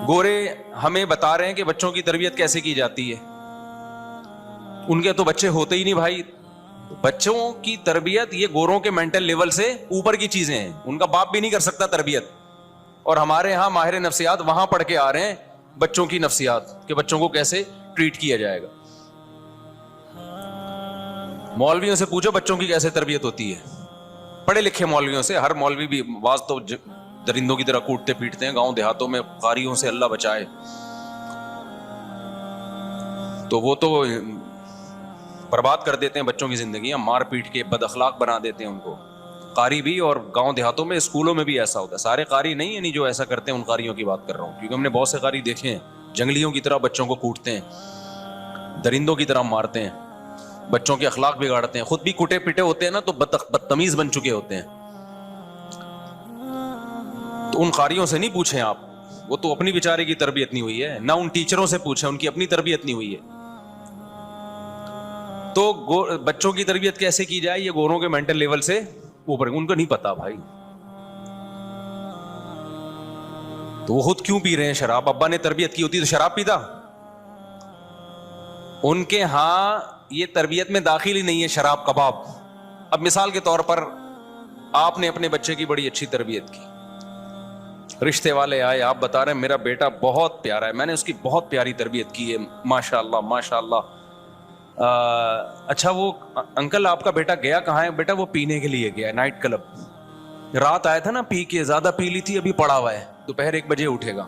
گورے ہمیں بتا رہے ہیں کہ بچوں کی تربیت کیسے کی جاتی ہے. ان کے تو بچے ہوتے ہی نہیں بھائی. بچوں کی تربیت یہ گوروں کے مینٹل لیول سے اوپر کی چیزیں ہیں. ان کا باپ بھی نہیں کر سکتا تربیت. اور ہمارے ہاں ماہر نفسیات وہاں پڑھ کے آ رہے ہیں بچوں کی نفسیات کہ بچوں کو کیسے ٹریٹ کیا جائے گا. مولویوں سے پوچھو بچوں کی کیسے تربیت ہوتی ہے. پڑھے لکھے مولویوں سے. ہر مولوی بھی بعض تو درندوں کی طرح کوٹتے پیٹتے ہیں گاؤں دیہاتوں میں قاریوں سے, اللہ بچائے. تو وہ تو برباد کر دیتے ہیں بچوں کی زندگیاں, مار پیٹ کے بد اخلاق بنا دیتے ہیں ان کو. قاری بھی, اور گاؤں دیہاتوں میں اسکولوں میں بھی ایسا ہوتا ہے. سارے قاری نہیں, یعنی جو ایسا کرتے ہیں ان قاریوں کی بات کر رہا ہوں, کیونکہ ہم نے بہت سے قاری دیکھے ہیں جنگلیوں کی طرح بچوں کو کوٹتے ہیں, درندوں کی طرح مارتے ہیں, بچوں کے اخلاق بگاڑتے ہیں. خود بھی کٹے پٹے ہوتے ہیں نا, تو بدتمیز بن چکے ہوتے ہیں. تو ان قاریوں سے نہیں پوچھیں آپ, وہ تو اپنی بیچارے کی تربیت نہیں ہوئی ہے. نہ ان ٹیچروں سے پوچھیں, ان کی اپنی تربیت نہیں ہوئی ہے. تو بچوں کی تربیت کیسے کی جائے یہ گوروں کے مینٹل لیول سے اوپر, ان کو نہیں پتا بھائی. تو وہ خود کیوں پی رہے ہیں شراب؟ ابا نے تربیت کی ہوتی تو شراب پیتا. ان کے ہاں یہ تربیت میں داخل ہی نہیں ہے شراب کباب. اب مثال کے طور پر آپ نے اپنے بچے کی بڑی اچھی تربیت کی, رشتے والے آئے, آپ بتا رہے ہیں میرا بیٹا بہت پیارا ہے, میں نے اس کی بہت پیاری تربیت کی ہے, ماشاء اللہ ماشاء اللہ. اچھا وہ انکل آپ کا بیٹا گیا کہاں ہے؟ بیٹا وہ پینے کے لیے گیا ہے نائٹ کلب. رات آیا تھا نا پی کے, زیادہ پی لی تھی, ابھی پڑا ہوا ہے, دوپہر 1 بجے اٹھے گا.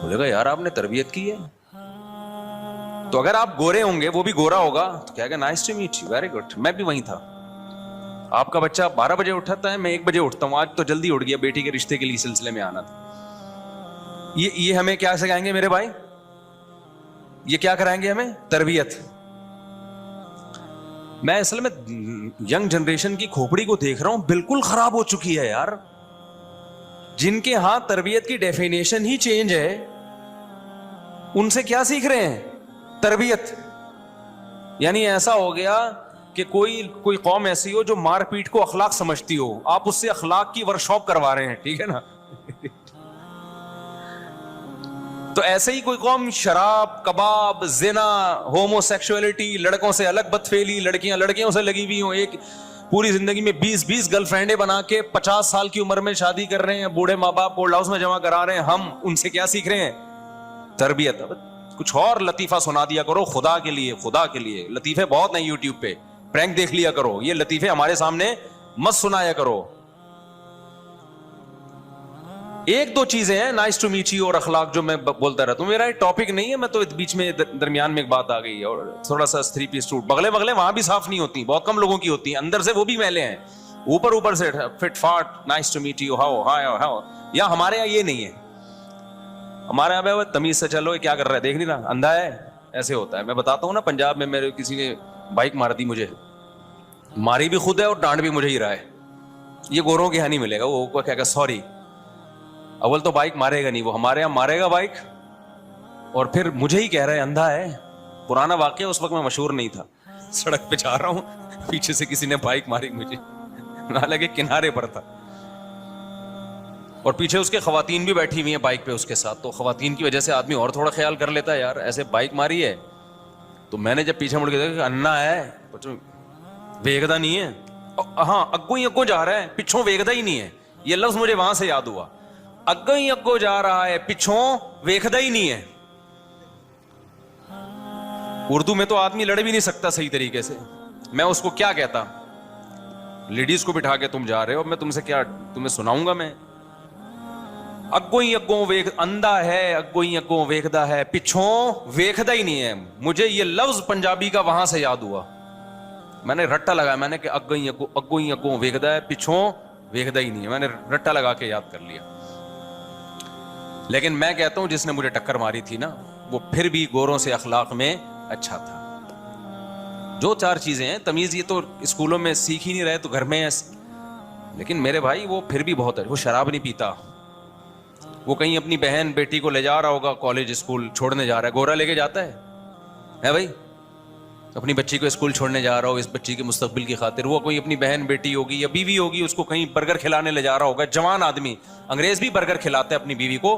بولے گا یار آپ نے تربیت کی ہے. تو اگر آپ گورے ہوں گے, وہ بھی گورا ہوگا, تو کہے گا nice to meet you, very good, میں بھی وہیں تھا. آپ کا بچہ 12 بجے اٹھتا ہے, میں 1 بجے اٹھتا ہوں, آج تو جلدی اٹھ گیا, بیٹی کے رشتے کے لیے سلسلے میں آنا تھا. یہ ہمیں کیا سکھائیں گے میرے بھائی؟ یہ کیا کرائیں گے ہمیں؟ تربیت. میں اصل میں ینگ جنریشن کی کھوپڑی کو دیکھ رہا ہوں, بالکل خراب ہو چکی ہے یار. جن کے ہاں تربیت کی ڈیفینیشن ہی چینج ہے, ان سے کیا سیکھ رہے ہیں؟ تربیت. یعنی ایسا ہو گیا کہ کوئی قوم ایسی ہو جو مار پیٹ کو اخلاق سمجھتی ہو, آپ اس سے اخلاق کی ورکشاپ کروا رہے ہیں, ٹھیک ہے نا. تو ایسے ہی کوئی قوم شراب, کباب, زنا, ہومو سیکشولیٹی, لڑکوں سے الگ بدفعلی, لڑکیوں سے لگی ہوئی ہوں, ایک پوری زندگی میں 20 گرل فرینڈیں بنا کے 50 سال کی عمر میں شادی کر رہے ہیں, بوڑھے ماں باپ اولڈ ہاؤس میں جمع کرا رہے ہیں. ہم ان سے کیا سیکھ رہے ہیں؟ تربیت. کچھ اور لطیفہ سنا دیا کرو خدا کے لیے, خدا کے لیے. لطیفے بہت ہیں یوٹیوب پہ, پرینک دیکھ لیا کرو, یہ لطیفے ہمارے سامنے مت سنایا کرو. ایک دو چیزیں ہیں, نائس ٹو میٹ یو اور اخلاق, جو میں بولتا رہتا ہوں. میرا یہ ٹاپک نہیں ہے, میں تو بیچ میں درمیان میں ایک بات آ گئی, اور تھوڑا سا 3 پیس سوٹ, بغلے وہاں بھی صاف نہیں ہوتی, بہت کم لوگوں کی ہوتی ہیں, اندر سے وہ بھی میلے ہیں, اوپر سے فٹ فاٹ, nice to meet you, how. یا ہمارے یہاں یہ نہیں ہے. ہمارے یہاں تمیز سے چلو, یہ کیا کر رہا ہے دیکھ نہیں رہا, اندھا ہے, ایسے ہوتا ہے. میں بتاتا ہوں نا, پنجاب میں میرے کسی نے بائک مار دی, مجھے ماری بھی خود ہے اور ڈانٹ بھی مجھے ہی رہا ہے. یہ گوروں کے یہاں نہیں ملے گا. وہ کہے گا سوری, اول تو بائک مارے گا نہیں, وہ ہمارے یہاں مارے گا بائک, اور پھر مجھے ہی کہہ رہا ہے اندھا ہے. پرانا واقعہ, اس وقت میں مشہور نہیں تھا, سڑک پہ جا رہا ہوں, پیچھے سے کسی نے بائک ماری مجھے, حالانکہ کنارے پر تھا, اور پیچھے اس کے خواتین بھی بیٹھی ہوئی ہیں بائک پہ اس کے ساتھ. تو خواتین کی وجہ سے آدمی اور تھوڑا خیال کر لیتا ہے, یار ایسے بائک ماری ہے. تو میں نے جب پیچھے مڑ کے دیکھا, انا ہے, ویگدا نہیں ہے, ہاں اگوں جا رہا ہے, پچھوں ویگدا ہی نہیں ہے. یہ لفظ مجھے وہاں سے یاد ہوا, اگوں جا رہا ہے, پچھوں ویکھدا ہی نہیں ہے. اردو میں تو آدمی لڑ بھی نہیں سکتا صحیح طریقے سے. میں اس کو کیا کہتا, لیڈیز کو بٹھا کے تم جا رہے ہو, میں تم سے کیا تمہیں سناؤں گا میں؟ اگوں اندھا ہے, اگوں ویکھدا ہے, پچھوں ویکھدا ہی نہیں ہے. مجھے یہ لفظ پنجابی کا وہاں سے یاد ہوا, میں نے رٹا لگایا, میں نے کہ اگوں ویکھدا ہے, پچھوں ویکھدا ہی نہیں ہے. میں نے رٹا لگا کے یاد کر لیا. لیکن میں کہتا ہوں جس نے مجھے ٹکر ماری تھی نا, وہ پھر بھی گوروں سے اخلاق میں اچھا تھا. جو 4 چیزیں ہیں, تمیز یہ تو اسکولوں میں سیکھ ہی نہیں رہے, تو گھر میں ہے. لیکن میرے بھائی وہ پھر بھی بہت ہے. وہ شراب نہیں پیتا, وہ کہیں اپنی بہن بیٹی کو لے جا رہا ہوگا کالج اسکول چھوڑنے جا رہا ہے, گورا لے کے جاتا ہے بھائی, اپنی بچی کو اسکول چھوڑنے جا رہا ہو اس بچی کے مستقبل کی خاطر. وہ کوئی اپنی بہن بیٹی ہوگی یا بیوی ہوگی, اس کو کہیں برگر کھلانے لے جا رہا ہوگا. جوان آدمی, انگریز بھی برگر کھلاتے ہیں اپنی بیوی کو,